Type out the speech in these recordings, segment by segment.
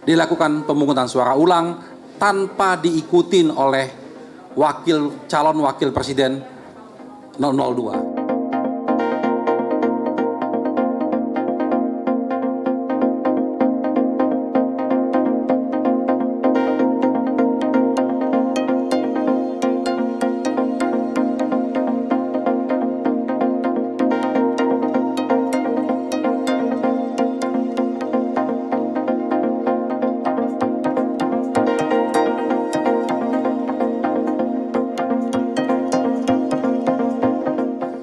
dilakukan pemungutan suara ulang tanpa diikutin oleh calon wakil presiden 002.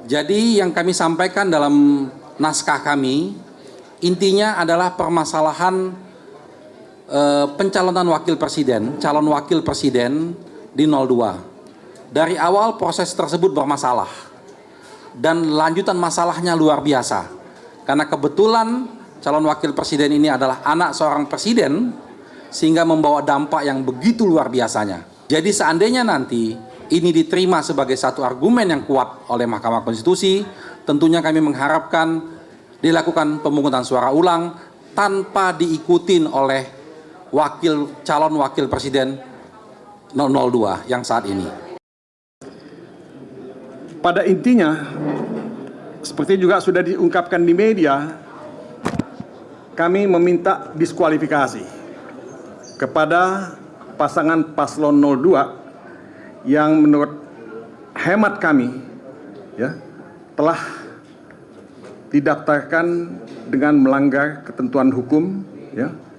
Jadi yang kami sampaikan dalam naskah kami, intinya adalah permasalahan pencalonan calon wakil presiden di 02. Dari awal proses tersebut bermasalah dan lanjutan masalahnya luar biasa. Karena kebetulan calon wakil presiden ini adalah anak seorang presiden, sehingga membawa dampak yang begitu luar biasanya. Jadi seandainya nanti ini diterima sebagai satu argumen yang kuat oleh Mahkamah Konstitusi, tentunya kami mengharapkan dilakukan pemungutan suara ulang tanpa diikutin oleh calon wakil presiden 002 yang saat ini. Pada intinya, seperti juga sudah diungkapkan di media, kami meminta diskualifikasi kepada pasangan paslon 02 yang menurut hemat kami telah didaftarkan dengan melanggar ketentuan hukum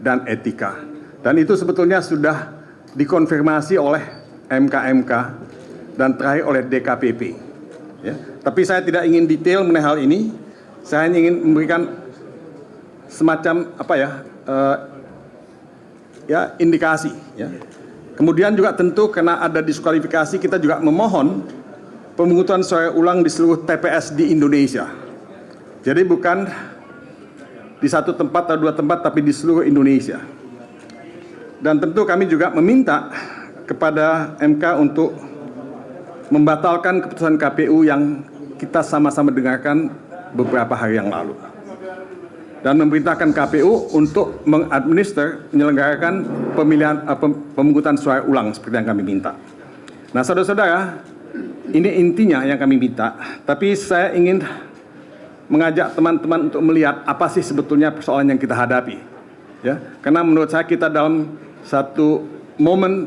dan etika. Dan itu sebetulnya sudah dikonfirmasi oleh MK dan terakhir oleh DKPP. Tapi saya tidak ingin detail mengenai hal ini. Saya hanya ingin memberikan semacam indikasi. Kemudian juga tentu karena ada diskualifikasi, kita juga memohon pemungutan suara ulang di seluruh TPS di Indonesia. Jadi bukan di satu tempat atau dua tempat, tapi di seluruh Indonesia. Dan tentu kami juga meminta kepada MK untuk membatalkan keputusan KPU yang kita sama-sama dengarkan beberapa hari yang lalu. Dan memerintahkan KPU untuk menyelenggarakan pemungutan suara ulang seperti yang kami minta. Nah, saudara-saudara, ini intinya yang kami minta. Tapi saya ingin mengajak teman-teman untuk melihat apa sih sebetulnya persoalan yang kita hadapi. Karena menurut saya kita dalam satu momen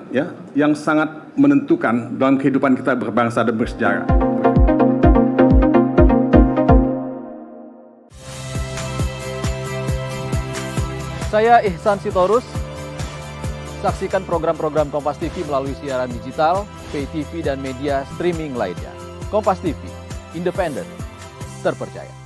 yang sangat menentukan dalam kehidupan kita berbangsa dan bersejarah. Saya Ihsan Sitorus. Saksikan program-program Kompas TV melalui siaran digital, pay TV, dan media streaming lainnya. Kompas TV, independen, terpercaya.